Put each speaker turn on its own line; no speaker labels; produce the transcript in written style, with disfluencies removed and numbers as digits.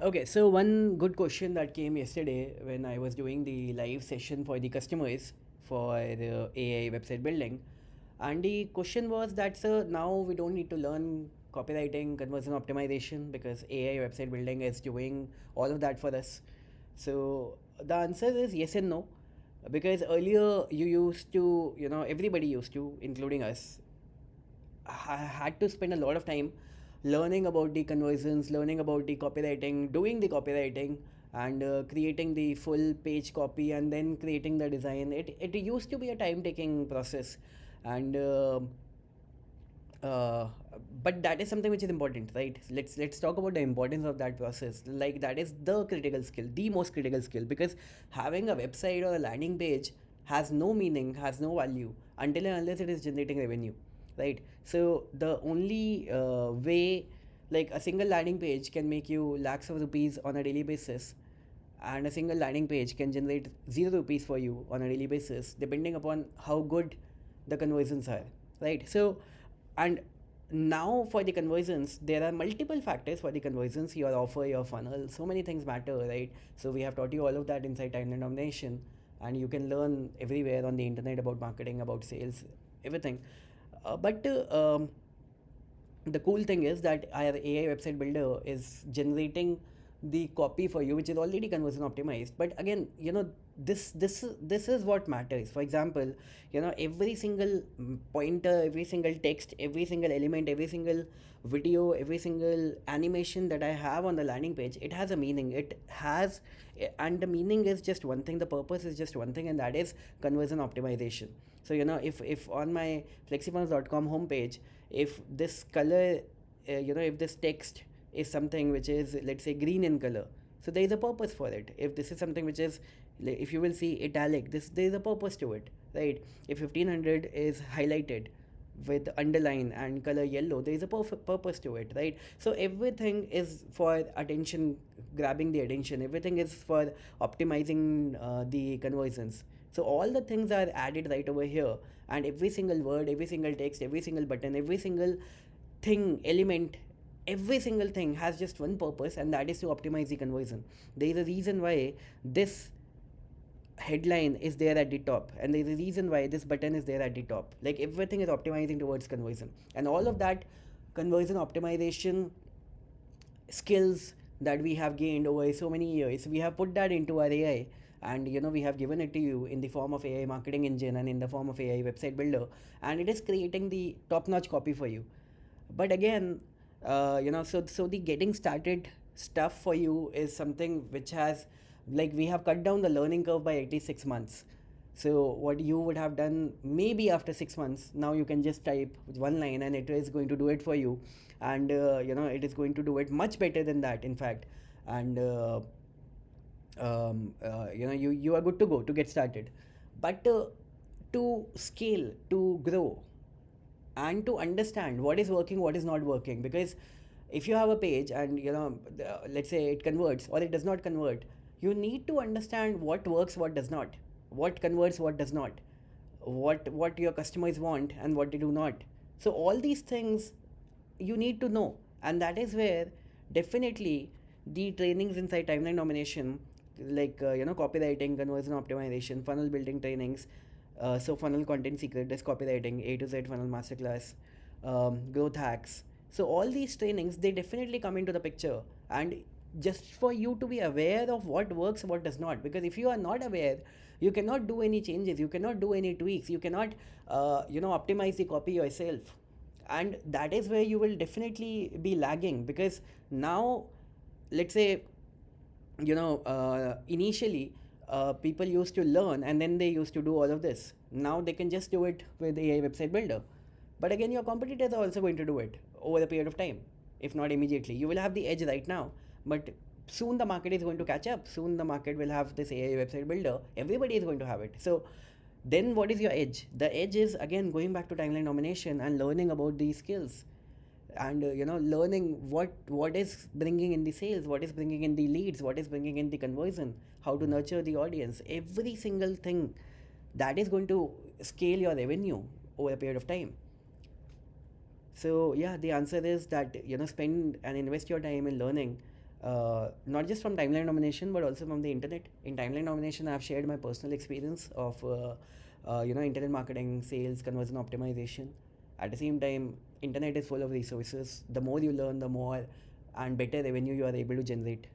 Okay, so one good question that came yesterday when I was doing the live session for the customers for the AI website building, and the question was that, sir, now we don't need to learn copywriting, conversion optimization, because AI website building is doing all of that for us. So the answer is yes and no, because earlier you used to, everybody used to, including us, had to spend a lot of time learning about the conversions, learning about the copywriting, doing the copywriting, and creating the full page copy, and then creating the design. It used to be a time taking process, and uh, but that is something which is important, right? Let's talk about the importance of that process. Like, that is the critical skill, the most critical skill, because having a website or a landing page has no meaning, has no value until and unless it is generating revenue, right? So the only way, like, a single landing page can make you lakhs of rupees on a daily basis, and a single landing page can generate 0 rupees for you on a daily basis, depending upon how good the conversions are, right? So, and now for the conversions, there are multiple factors for the conversions: your offer, your funnel, so many things matter, right? So we have taught you all of that inside Timeline Domination, and you can learn everywhere on the internet about marketing, about sales, everything. But the cool thing is that our AI website builder is generating the copy for you, which is already conversion optimized. But again, this is what matters. For example, every single pointer, every single text, every single element, every single video, every single animation that I have on the landing page, it has a meaning. It has, and the meaning is just one thing. The purpose is just one thing, and that is conversion optimization. So if on my flexifunnels.com homepage, if this color, if this text is something which is, let's say, green in color, so there is a purpose for it. If this is something which is, if you will see italic, this, there is a purpose to it, right? If 1500 is highlighted with underline and color yellow, there is a purpose to it, right? So everything is for attention, grabbing the attention, everything is for optimizing the conversions. So all the things are added right over here, and every single word, every single text, every single button, every single thing, element, every single thing has just one purpose, and that is to optimize the conversion. There is a reason why this headline is there at the top, and there's a reason why this button is there at the top. Like, everything is optimizing towards conversion, and all of that conversion optimization skills that we have gained over so many years, we have put that into our AI, and we have given it to you in the form of AI marketing engine and in the form of AI website builder, and it is creating the top notch copy for you. But again, so the getting started stuff for you is something which has, like, we have cut down the learning curve by at least 6 months. So what you would have done maybe after 6 months, now you can just type one line and it is going to do it for you, and it is going to do it much better than that, in fact. And you are good to go to get started. But to scale, to grow, and to understand what is working, what is not working, because if you have a page and let's say it converts or it does not convert, you need to understand what works, what does not, what converts, what does not, what your customers want and what they do not. So all these things you need to know, and that is where definitely the trainings inside Timeline Domination, like copywriting, conversion optimization, funnel building trainings, so funnel content secret is copywriting, A to Z funnel masterclass, growth hacks. So all these trainings, they definitely come into the picture, and just for you to be aware of what works, what does not. Because if you are not aware, you cannot do any changes, you cannot do any tweaks, you cannot optimize the copy yourself, and that is where you will definitely be lagging. Because now, let's say, initially people used to learn and then they used to do all of this. Now they can just do it with AI website builder. But again, your competitors are also going to do it over a period of time. If not immediately, you will have the edge right now, but soon the market is going to catch up. Soon the market will have this AI website builder, everybody is going to have it. So then what is your edge? The edge is, again, going back to Timeline Domination and learning about these skills, and learning what is bringing in the sales, what is bringing in the leads, what is bringing in the conversion, how to nurture the audience, every single thing that is going to scale your revenue over a period of time. So yeah, the answer is that spend and invest your time in learning, not just from timeline domination but also from the internet. In timeline domination, I've shared my personal experience of internet marketing, sales, conversion optimization. At the same time, internet is full of resources. The more you learn, the more and better revenue you are able to generate.